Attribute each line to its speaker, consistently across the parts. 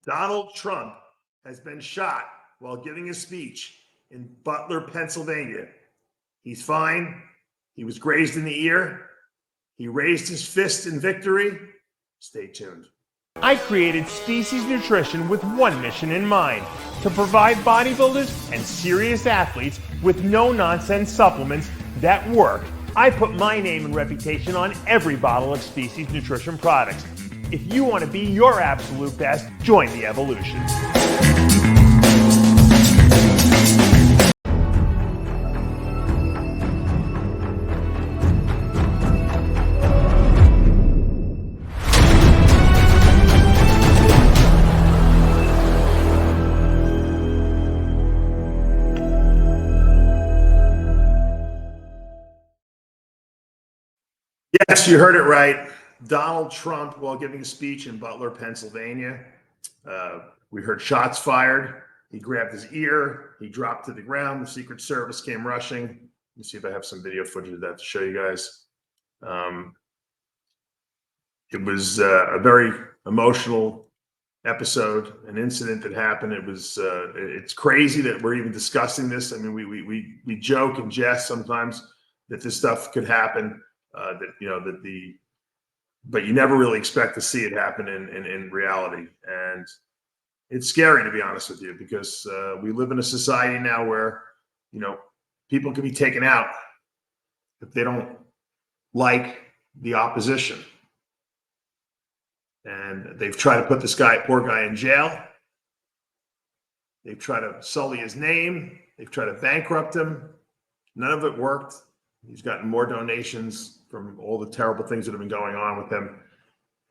Speaker 1: Donald Trump has been shot while giving a speech in Butler, Pennsylvania. He's fine. He was grazed in the ear. He raised his fist in victory. Stay tuned.
Speaker 2: I created Species Nutrition with one mission in mind: to provide bodybuilders and serious athletes with no-nonsense supplements that work. I put my name and reputation on every bottle of Species Nutrition products. If you want to be your absolute best, join the evolution.
Speaker 1: Yes, you heard it right. Donald Trump, while giving a speech in Butler, Pennsylvania, we heard shots fired. He grabbed his ear. He dropped to the ground. The Secret Service came rushing. Let me see if I have some video footage of that to show you guys. It was a very emotional episode, an incident that happened. It's crazy that we're even discussing this. I mean, we joke and jest sometimes that this stuff could happen. But you never really expect to see it happen in reality. And it's scary, to be honest with you, because we live in a society now where, people can be taken out if they don't like the opposition. And they've tried to put this poor guy in jail. They've tried to sully his name. They've tried to bankrupt him. None of it worked. He's gotten more donations from all the terrible things that have been going on with him.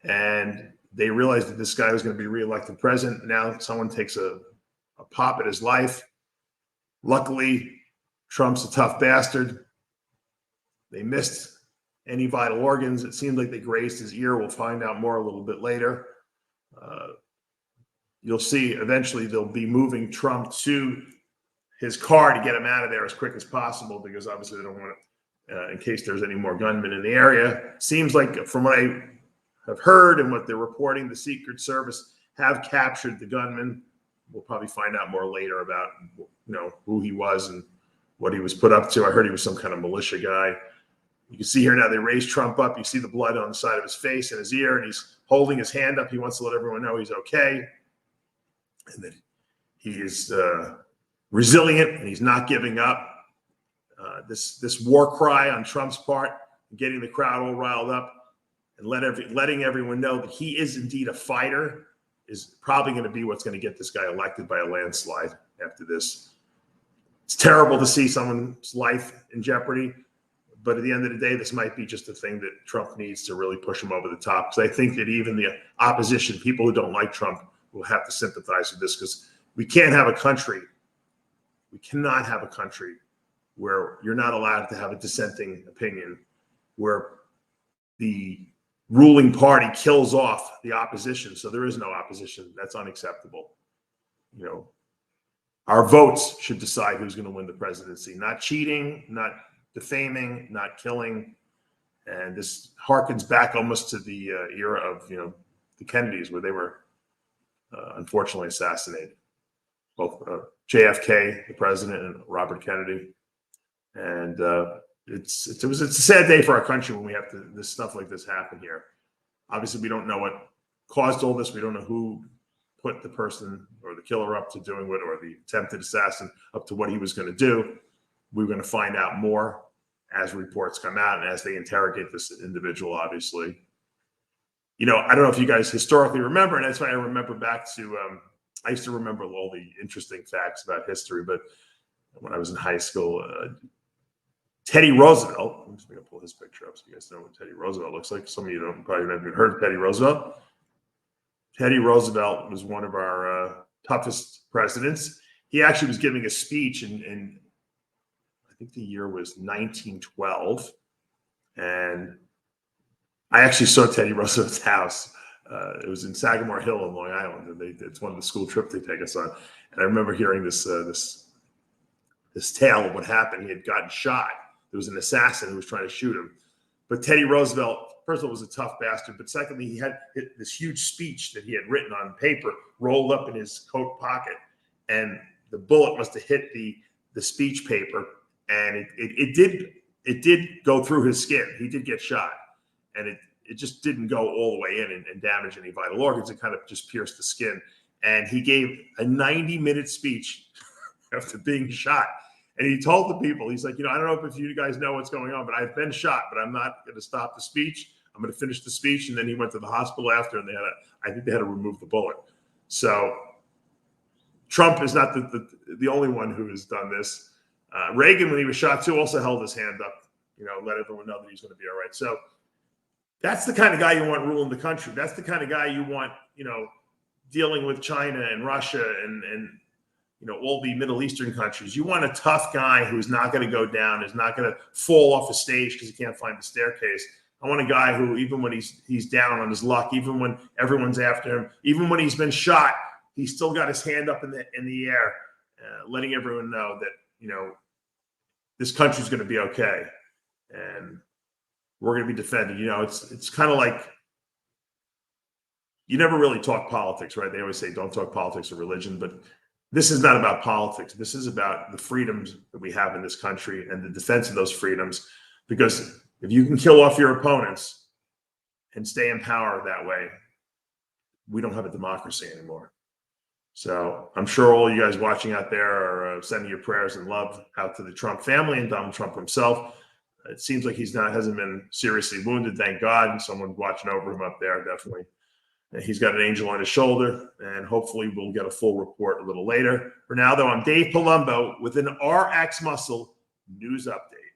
Speaker 1: And they realized that this guy was going to be reelected president. Now someone takes a pop at his life. Luckily, Trump's a tough bastard. They missed any vital organs. It seemed like they grazed his ear. We'll find out more a little bit later. You'll see eventually they'll be moving Trump to his car to get him out of there as quick as possible, because obviously they don't want it in case there's any more gunmen in the area. Seems like, from what I have heard and what they're reporting, the Secret Service have captured the gunman. We'll probably find out more later about who he was and what he was put up to. I heard he was some kind of militia guy. You can see here now they raised Trump up. You see the blood on the side of his face and his ear, and he's holding his hand up. He wants to let everyone know he's okay, and that he is resilient and he's not giving up. This war cry on Trump's part, getting the crowd all riled up and letting everyone know that he is indeed a fighter, is probably going to be what's going to get this guy elected by a landslide after this. It's terrible to see someone's life in jeopardy, but at the end of the day, this might be just a thing that Trump needs to really push him over the top. Because I think that even the opposition, people who don't like Trump, will have to sympathize with this, because we cannot have a country where you're not allowed to have a dissenting opinion, where the ruling party kills off the opposition. So there is no opposition. That's unacceptable. Our votes should decide who's going to win the presidency, not cheating, not defaming, not killing. And this harkens back almost to the era of, the Kennedys, where they were unfortunately assassinated. Both JFK, the president, and Robert Kennedy. And it's a sad day for our country when we have this stuff like this happen here. Obviously, we don't know what caused all this. We don't know who put the person or the killer up to doing what, or the attempted assassin up to what he was going to do. We're going to find out more as reports come out and as they interrogate this individual, obviously. I don't know if you guys historically remember, and that's why I remember back to, I used to remember all the interesting facts about history, but when I was in high school, Teddy Roosevelt, I'm just going to pull his picture up so you guys know what Teddy Roosevelt looks like. Some of you probably haven't even heard of Teddy Roosevelt. Teddy Roosevelt was one of our toughest presidents. He actually was giving a speech in I think the year was 1912. And I actually saw Teddy Roosevelt's house. It was in Sagamore Hill in Long Island. And it's one of the school trips they take us on. And I remember hearing this tale of what happened. He had gotten shot. There was an assassin who was trying to shoot him. But Teddy Roosevelt, first of all, was a tough bastard. But secondly, he had this huge speech that he had written on paper rolled up in his coat pocket. And the bullet must have hit the speech paper. And it did go through his skin. He did get shot. And it just didn't go all the way in and damage any vital organs. It kind of just pierced the skin. And he gave a 90-minute speech after being shot. And he told the people, he's like, I don't know if you guys know what's going on, but I've been shot, but I'm not going to stop the speech. I'm going to finish the speech. And then he went to the hospital after, and I think they had to remove the bullet. So Trump is not the only one who has done this. Reagan, when he was shot too, also held his hand up, let everyone know that he's going to be all right. So that's the kind of guy you want ruling the country. That's the kind of guy you want, dealing with China and Russia and all the Middle Eastern countries. You want a tough guy who's not going to go down, is not going to fall off a stage because he can't find the staircase. I want a guy who, even when he's down on his luck, even when everyone's after him, even when he's been shot, he's still got his hand up in the air, letting everyone know that, this country's going to be okay. And we're going to be defended. It's kind of like, you never really talk politics, right? They always say, don't talk politics or religion, but this is not about politics. This is about the freedoms that we have in this country and the defense of those freedoms. Because if you can kill off your opponents and stay in power that way, we don't have a democracy anymore. So I'm sure all you guys watching out there are sending your prayers and love out to the Trump family and Donald Trump himself. It seems like hasn't been seriously wounded, thank God. And someone watching over him up there, definitely. And he's got an angel on his shoulder, and hopefully we'll get a full report a little later. For now, though, I'm Dave Palumbo with an RX Muscle news update.